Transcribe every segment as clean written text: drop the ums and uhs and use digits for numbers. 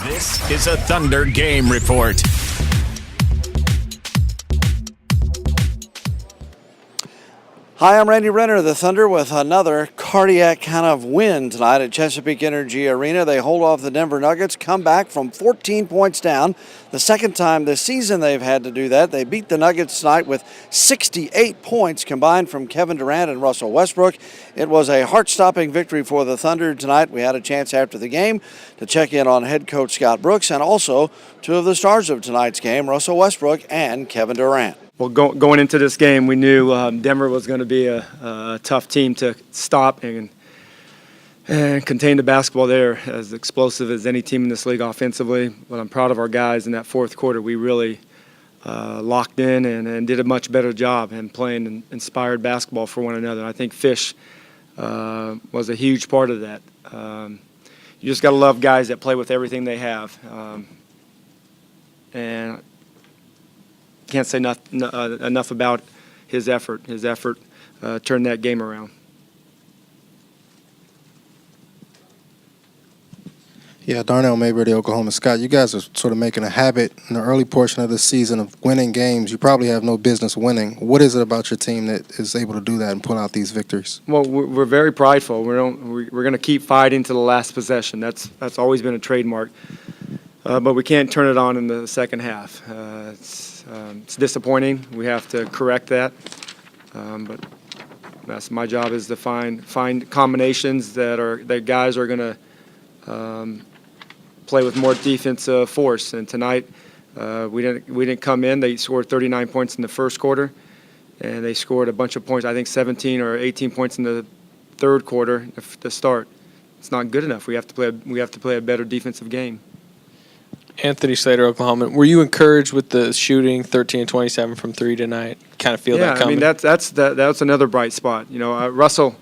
This is a Thunder Game Report. Hi, I'm Randy Renner, the Thunder, with another cardiac kind of win tonight at Chesapeake Energy Arena. They hold off the Denver Nuggets, come back from 14 points down. The second time this season they've had to do that. They beat the Nuggets tonight with 68 points combined from Kevin Durant and Russell Westbrook. It was a heart-stopping victory for the Thunder tonight. We had a chance after the game to check in on head coach Scott Brooks and also two of the stars of tonight's game, Russell Westbrook and Kevin Durant. Well, going into this game, we knew Denver was going to be a tough team to stop and contain the basketball. They're as explosive as any team in this league offensively. But I'm proud of our guys in that fourth quarter. We really locked in and did a much better job in playing inspired basketball for one another. I think Fish was a huge part of that. You just got to love guys that play with everything they have. And can't say enough about his effort. His effort turned that game around. Yeah, Darnell Mayberry, Oklahoma. Scott, you guys are sort of making a habit in the early portion of the season of winning games you probably have no business winning. What is it about your team that is able to do that and pull out these victories? Well, we're very prideful. We're going to keep fighting to the last possession. That's always been a trademark. But we can't turn it on in the second half. It's disappointing. We have to correct that. But that's my job, is to find combinations that guys are going to play with more defensive force. And tonight we didn't come in. They scored 39 points in the first quarter, and they scored a bunch of points. I think 17 or 18 points in the third quarter to start. It's not good enough. We have to play a better defensive game. Anthony Slater, Oklahoma. Were you encouraged with the shooting, 13-27 from three tonight? Kind of feel that coming? Yeah, I mean that's another bright spot. You know, Russell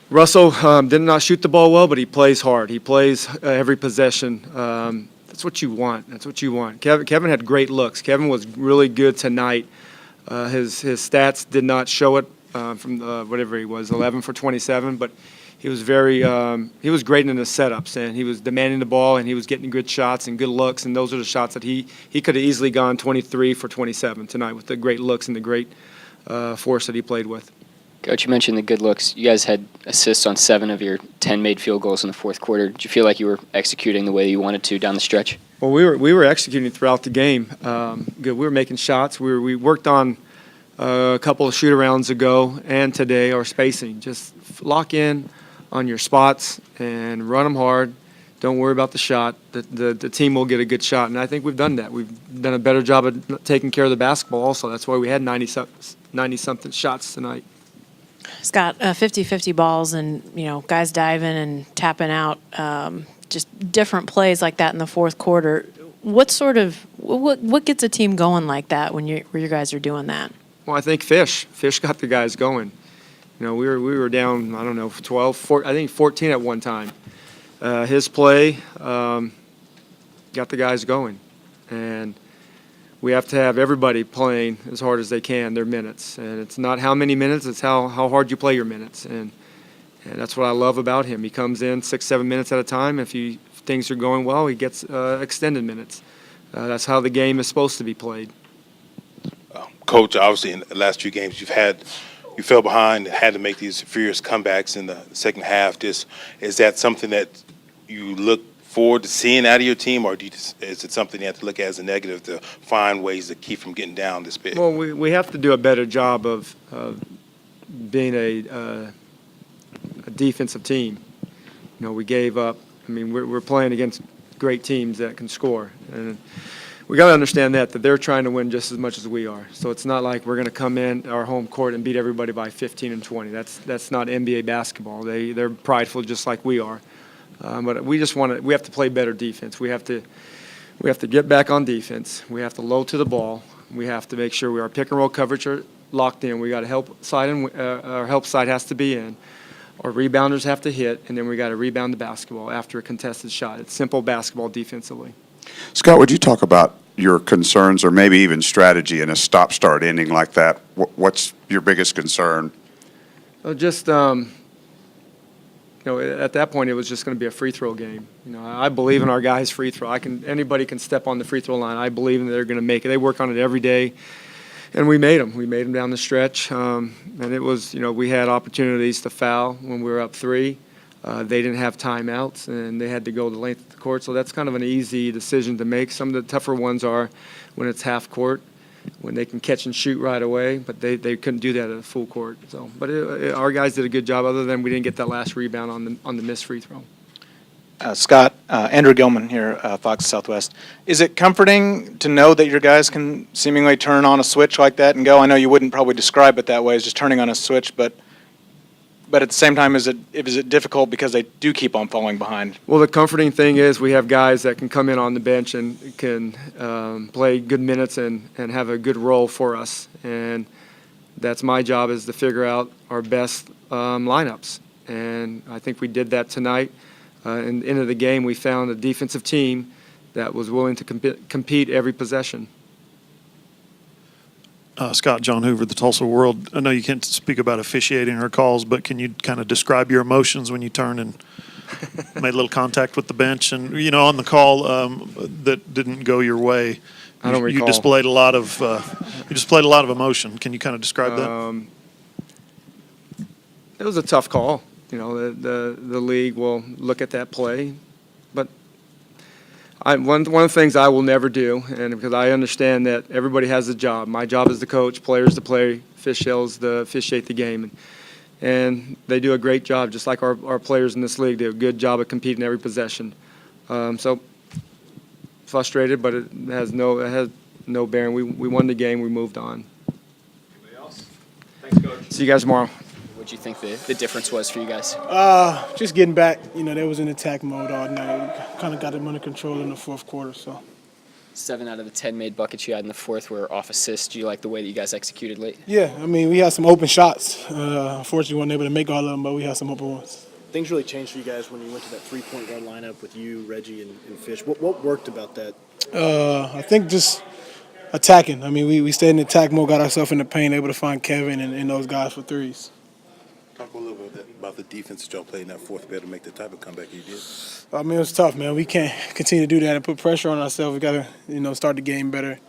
did not shoot the ball well, but he plays hard. He plays every possession. That's what you want. That's what you want. Kevin had great looks. Kevin was really good tonight. His stats did not show it from whatever he was, 11 for 27, but he was he was great in the setups, and he was demanding the ball, and he was getting good shots and good looks, and those are the shots that he could have easily gone 23 for 27 tonight with the great looks and the great force that he played with. Coach, you mentioned the good looks. You guys had assists on 7 of your 10 made field goals in the fourth quarter. Did you feel like you were executing the way you wanted to down the stretch? Well, we were executing throughout the game. Good. We were making shots. We worked on a couple of shoot-arounds ago and today our spacing. Just lock in on your spots and run them hard. Don't worry about the shot. The team will get a good shot, and I think we've done that. We've done a better job of taking care of the basketball also. That's why we had 90-something shots tonight. Scott, 50-50 balls and, guys diving and tapping out, just different plays like that in the fourth quarter. What gets a team going like that when you guys are doing that? Well, I think Fish got the guys going. We were down, 14 at one time. His play got the guys going, and we have to have everybody playing as hard as they can their minutes. And it's not how many minutes; it's how hard you play your minutes. And that's what I love about him. He comes in 6-7 minutes at a time. If things are going well, he gets extended minutes. That's how the game is supposed to be played. Coach, obviously in the last 2 games you fell behind and had to make these furious comebacks in the second half. Is that something that you look forward to seeing out of your team, or is it something you have to look at as a negative to find ways to keep from getting down this big? Well, we have to do a better job of being a defensive team. We gave up. I mean, we're playing against great teams that can score, and we got to understand that they're trying to win just as much as we are. So it's not like we're going to come in our home court and beat everybody by 15 and 20. That's not NBA basketball. They're prideful just like we are. But we have to play better defense. We have to get back on defense. We have to load to the ball. We have to make sure our pick and roll coverage are locked in. We got a help side, and our help side has to be in. Our rebounders have to hit, and then we got to rebound the basketball after a contested shot. It's simple basketball defensively. Scott, would you talk about your concerns or maybe even strategy in a stop-start inning like that? What's your biggest concern? Just at that point, it was just going to be a free throw game. I believe in our guys' free throw. Anybody can step on the free throw line. I believe in they're going to make it. They work on it every day, and we made them. We made them down the stretch, and it was, we had opportunities to foul when we were up 3. They didn't have timeouts, and they had to go the length of the court. So that's kind of an easy decision to make. Some of the tougher ones are when it's half court, when they can catch and shoot right away, but they couldn't do that at a full court. So, but our guys did a good job. Other than we didn't get that last rebound on the missed free throw. Scott, Andrew Gilman here, Fox Southwest. Is it comforting to know that your guys can seemingly turn on a switch like that and go? I know you wouldn't probably describe it that way as just turning on a switch, but at the same time, is it difficult because they do keep on falling behind? Well, the comforting thing is we have guys that can come in on the bench and can play good minutes and have a good role for us. And that's my job, is to figure out our best lineups. And I think we did that tonight. In the end of the game, we found a defensive team that was willing to compete every possession. Scott, John Hoover, the Tulsa World. I know you can't speak about officiating or calls, but can you kind of describe your emotions when you turned and made a little contact with the bench? And, on the call that didn't go your way, I don't recall. You displayed a lot of emotion. Can you kind of describe that? It was a tough call. The league will look at that play, but one of the things I will never do, and because I understand that everybody has a job. My job is to coach, players to play, officials to officiate the game, and they do a great job, just like our players in this league do a good job of competing every possession. So frustrated, but it has no bearing. We won the game. We moved on. Anybody else? Thanks, Coach. See you guys tomorrow. What do you think the difference was for you guys? Just getting back. They was in attack mode all night. We kind of got them under control in the fourth quarter. So 7 out of the 10 made buckets you had in the fourth were off assists. Do you like the way that you guys executed late? yeah, we had some open shots. Unfortunately, we weren't able to make all of them, but we had some open ones. Things really changed for you guys when you went to that 3-point guard lineup with you, Reggie, and Fish. What worked about that? I think just attacking. We stayed in attack mode, got ourselves in the paint, able to find Kevin and those guys for threes. Talk a little bit about the defense that y'all played in that fourth quarter to make the type of comeback you did. It was tough, man. We can't continue to do that and put pressure on ourselves. We got to, start the game better.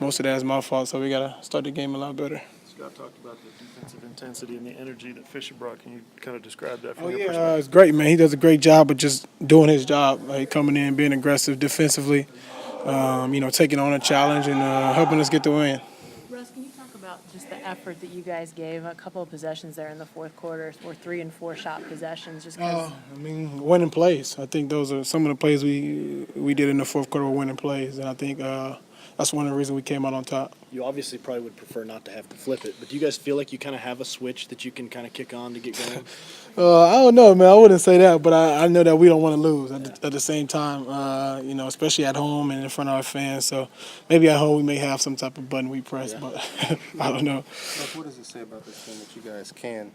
Most of that is my fault, so we got to start the game a lot better. Scott talked about the defensive intensity and the energy that Fisher brought. Can you kind of describe that from your perspective? Yeah, it's great, man. He does a great job of just doing his job, coming in, being aggressive defensively, taking on a challenge and helping us get the win. Russ, can you talk about just the effort that you guys gave? A couple of possessions there in the fourth quarter, or 3 and 4 shot possessions. Just winning plays. I think those are some of the plays we did in the fourth quarter were winning plays, and I think that's one of the reasons we came out on top. You obviously probably would prefer not to have to flip it, but do you guys feel like you kind of have a switch that you can kind of kick on to get going? I don't know, man. I wouldn't say that, but I know that we don't want to lose at the same time, especially at home and in front of our fans. So maybe at home we may have some type of button we press, but I don't know. What does it say about this team that you guys can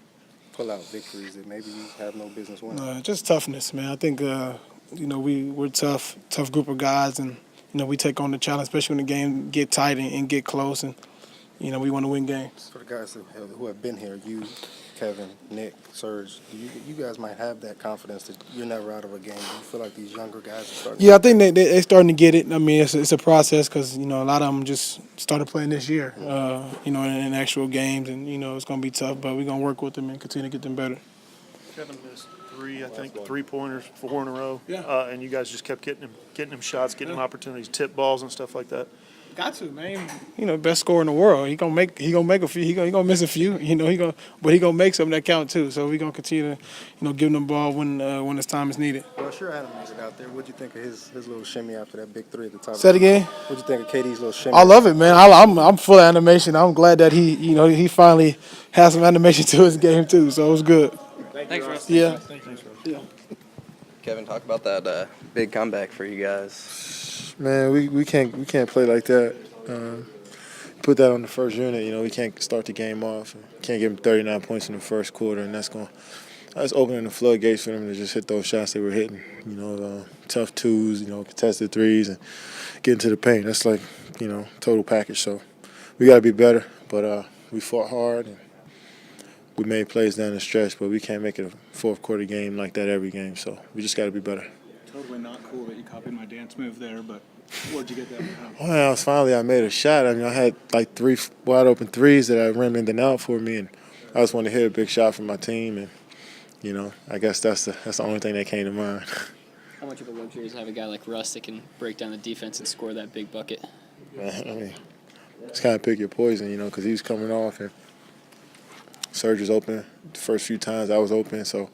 pull out victories that maybe you have no business winning? Just toughness, man. I think, we're tough group of guys, and we take on the challenge, especially when the game get tight and get close, and we want to win games. For the guys who have been here, you, Kevin, Nick, Serge, you guys might have that confidence that you're never out of a game. Do you feel like these younger guys are starting? Yeah, I think they're starting to get it. It's a process because a lot of them just started playing this year, in actual games, and it's going to be tough, but we're going to work with them and continue to get them better. Kevin missed 3-pointers, 4 in a row. Yeah. And you guys just kept getting him shots, getting him opportunities, tip balls and stuff like that. Got to, man. Best scorer in the world. He gonna make a few. He gonna miss a few. But he gonna make some that count too. So we gonna continue to, give him the ball when his time is needed. Well, sure, Adam made it out there. What'd you think of his little shimmy after that big 3 at the top? Say it again. What'd you think of KD's little shimmy? I love it, man. I'm full of animation. I'm glad that he finally has some animation to his game too. So it was good. Thanks, Russ. Yeah. Thanks, Russ. Yeah. Kevin, talk about that big comeback for you guys. Man, we can't play like that. Put that on the first unit. We can't start the game off. Can't give them 39 points in the first quarter, and that's opening the floodgates for them to just hit those shots they were hitting. Tough twos, contested threes, and getting to the paint. That's like total package. So we got to be better. But we fought hard, and we made plays down the stretch, but we can't make it a fourth quarter game like that every game. So we just got to be better. Totally not cool that you copied my dance move there, but where'd you get that from? Well, I made a shot. I mean, I had like 3 wide open threes that I rimmed in and out for me, and I just wanted to hit a big shot for my team. And you know, I guess that's the only thing that came to mind. How much of a luxury is to have a guy like Russ that can break down the defense and score that big bucket? I mean, just kind of pick your poison, you know, because he was coming off and Serge was open. The first few times I was open, so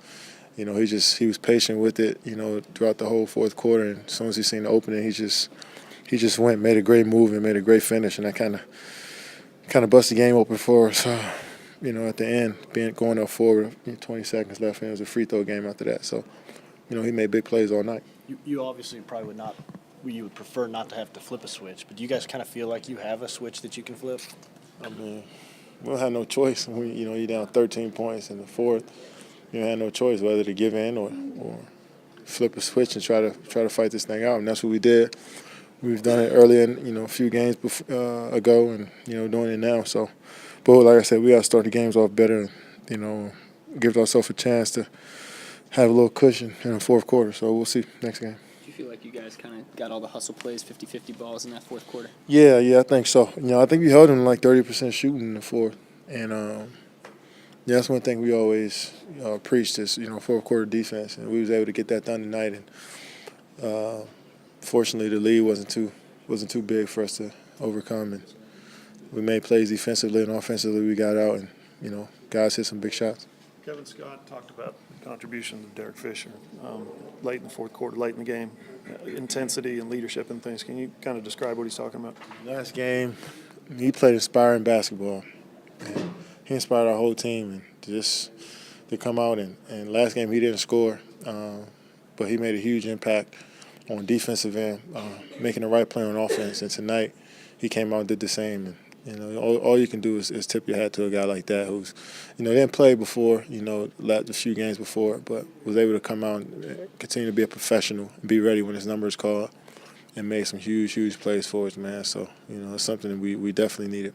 you know, he was patient with it, you know, throughout the whole fourth quarter. And as soon as he seen the opening, he just went, made a great move and made a great finish, and that kind of busted the game open for us. You know, at the end, going up forward, 20 seconds left, and it was a free throw game after that. So, you know, he made big plays all night. You obviously probably you would prefer not to have to flip a switch, but do you guys kind of feel like you have a switch that you can flip? I mean, we don't have no choice. You're down 13 points in the fourth. You had no choice whether to give in or flip a switch and try to fight this thing out, and that's what we did. We've done it earlier, a few games ago, and doing it now. So, but like I said, we got to start the games off better, and give ourselves a chance to have a little cushion in the fourth quarter. So we'll see next game. Do you feel like you guys kind of got all the hustle plays, 50-50 balls in that fourth quarter? Yeah, I think so. I think we held them like 30% shooting in the fourth, and that's one thing we always preached is fourth quarter defense, and we was able to get that done tonight. And fortunately, the lead wasn't too big for us to overcome, and we made plays defensively and offensively. We got out, and guys hit some big shots. Kevin Scott talked about the contribution of Derek Fisher late in the fourth quarter, late in the game, intensity and leadership and things. Can you kind of describe what he's talking about? Last game, he played inspiring basketball. And he inspired our whole team, and just to come out and last game he didn't score, but he made a huge impact on defensive end, making the right play on offense. And tonight he came out and did the same. And all you can do is tip your hat to a guy like that who's didn't play before, a few games before, but was able to come out and continue to be a professional and be ready when his number is called, and made some huge plays for us, man. So it's something that we definitely needed.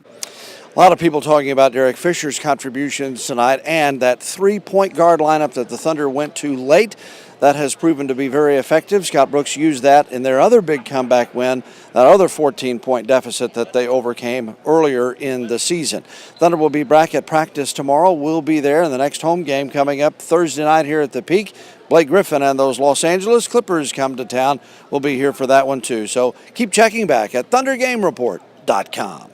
A lot of people talking about Derek Fisher's contributions tonight and that three-point guard lineup that the Thunder went to late. That has proven to be very effective. Scott Brooks used that in their other big comeback win, that other 14-point deficit that they overcame earlier in the season. Thunder will be back at practice tomorrow. We'll be there in the next home game coming up Thursday night here at the Peak. Blake Griffin and those Los Angeles Clippers come to town. We'll be here for that one too. So keep checking back at ThunderGameReport.com.